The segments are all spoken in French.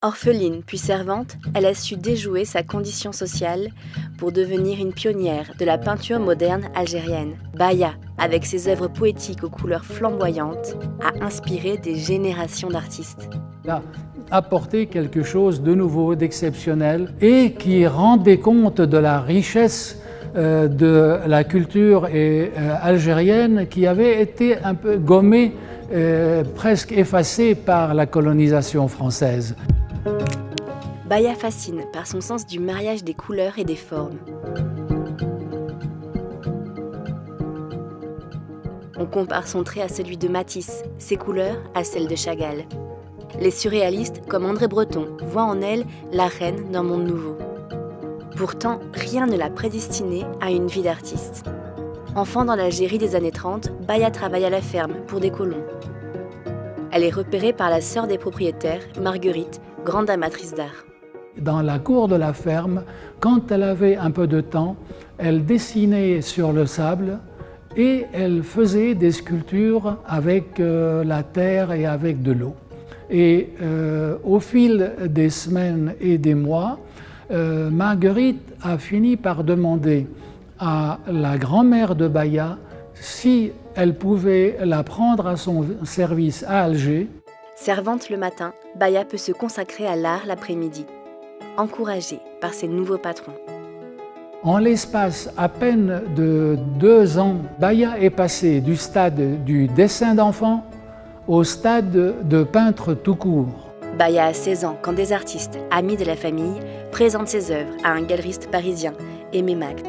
Orpheline puis servante, elle a su déjouer sa condition sociale pour devenir une pionnière de la peinture moderne algérienne. Baya, avec ses œuvres poétiques aux couleurs flamboyantes, a inspiré des générations d'artistes. Il a apporté quelque chose de nouveau, d'exceptionnel et qui rendait compte de la richesse de la culture algérienne qui avait été un peu gommée, presque effacée par la colonisation française. Baya fascine par son sens du mariage des couleurs et des formes. On compare son trait à celui de Matisse, ses couleurs à celles de Chagall. Les surréalistes, comme André Breton, voient en elle la reine d'un monde nouveau. Pourtant, rien ne l'a prédestinée à une vie d'artiste. Enfant dans l'Algérie des années 30, Baya travaille à la ferme pour des colons. Elle est repérée par la sœur des propriétaires, Marguerite, grande amatrice d'art. Dans la cour de la ferme, quand elle avait un peu de temps, elle dessinait sur le sable et elle faisait des sculptures avec la terre et avec de l'eau. Et au fil des semaines et des mois, Marguerite a fini par demander à la grand-mère de Baya si elle pouvait la prendre à son service à Alger. Servante le matin, Baya peut se consacrer à l'art l'après-midi, encouragée par ses nouveaux patrons. En l'espace à peine de 2 ans, Baya est passée du stade du dessin d'enfant au stade de peintre tout court. Baya a 16 ans quand des artistes, amis de la famille, présentent ses œuvres à un galeriste parisien, Aimé Mag.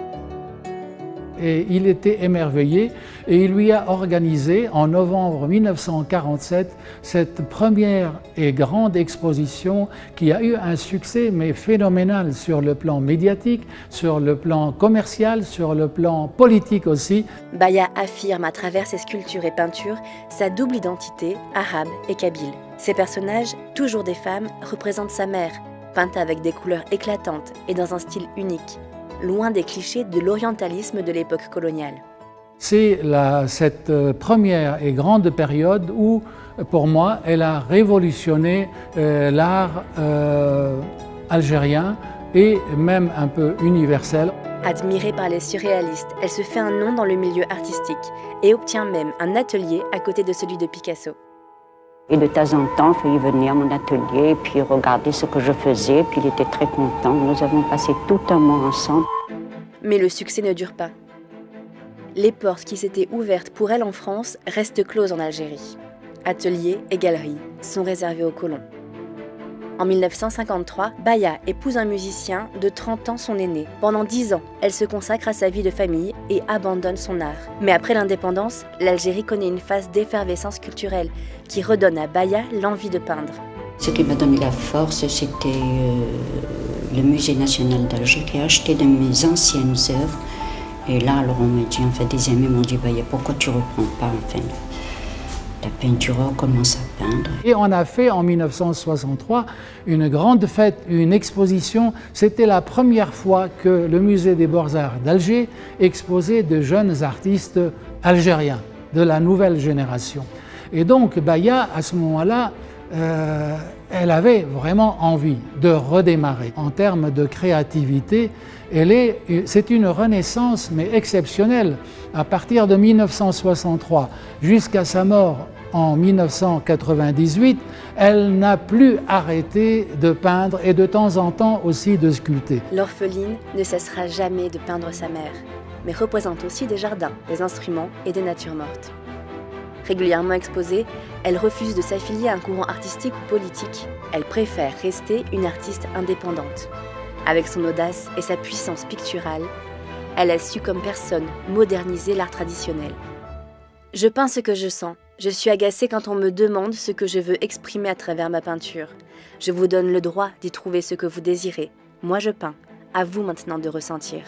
Et il était émerveillé et il lui a organisé en novembre 1947 cette première et grande exposition qui a eu un succès mais phénoménal sur le plan médiatique, sur le plan commercial, sur le plan politique aussi. Baya affirme à travers ses sculptures et peintures sa double identité arabe et kabyle. Ses personnages, toujours des femmes, représentent sa mère, peinte avec des couleurs éclatantes et dans un style unique, loin des clichés de l'orientalisme de l'époque coloniale. C'est cette première et grande période où, pour moi, elle a révolutionné l'art algérien et même un peu universel. Admirée par les surréalistes, elle se fait un nom dans le milieu artistique et obtient même un atelier à côté de celui de Picasso. Et de temps en temps, il venait à mon atelier et puis regardait ce que je faisais, puis il était très content. Nous avons passé tout un mois ensemble. Mais le succès ne dure pas. Les portes qui s'étaient ouvertes pour elle en France restent closes en Algérie. Ateliers et galeries sont réservés aux colons. En 1953, Baya épouse un musicien de 30 ans son aîné. Pendant 10 ans, elle se consacre à sa vie de famille et abandonne son art. Mais après l'indépendance, l'Algérie connaît une phase d'effervescence culturelle qui redonne à Baya l'envie de peindre. Ce qui m'a donné la force, c'était le Musée national d'Alger qui a acheté de mes anciennes œuvres. Et là, alors on m'a dit, des amis m'ont dit, Baya, pourquoi tu ne reprends pas la peinture, on commence à peindre. Et on a fait en 1963 une grande fête, une exposition. C'était la première fois que le Musée des Beaux-Arts d'Alger exposait de jeunes artistes algériens, de la nouvelle génération. Et donc Baya, à ce moment-là, elle avait vraiment envie de redémarrer. En termes de créativité, c'est une renaissance, mais exceptionnelle. À partir de 1963 jusqu'à sa mort en 1998, elle n'a plus arrêté de peindre et de temps en temps aussi de sculpter. L'orpheline ne cessera jamais de peindre sa mère, mais représente aussi des jardins, des instruments et des natures mortes. Régulièrement exposée, elle refuse de s'affilier à un courant artistique ou politique. Elle préfère rester une artiste indépendante. Avec son audace et sa puissance picturale, elle a su comme personne moderniser l'art traditionnel. Je peins ce que je sens. Je suis agacée quand on me demande ce que je veux exprimer à travers ma peinture. Je vous donne le droit d'y trouver ce que vous désirez. Moi je peins. À vous maintenant de ressentir.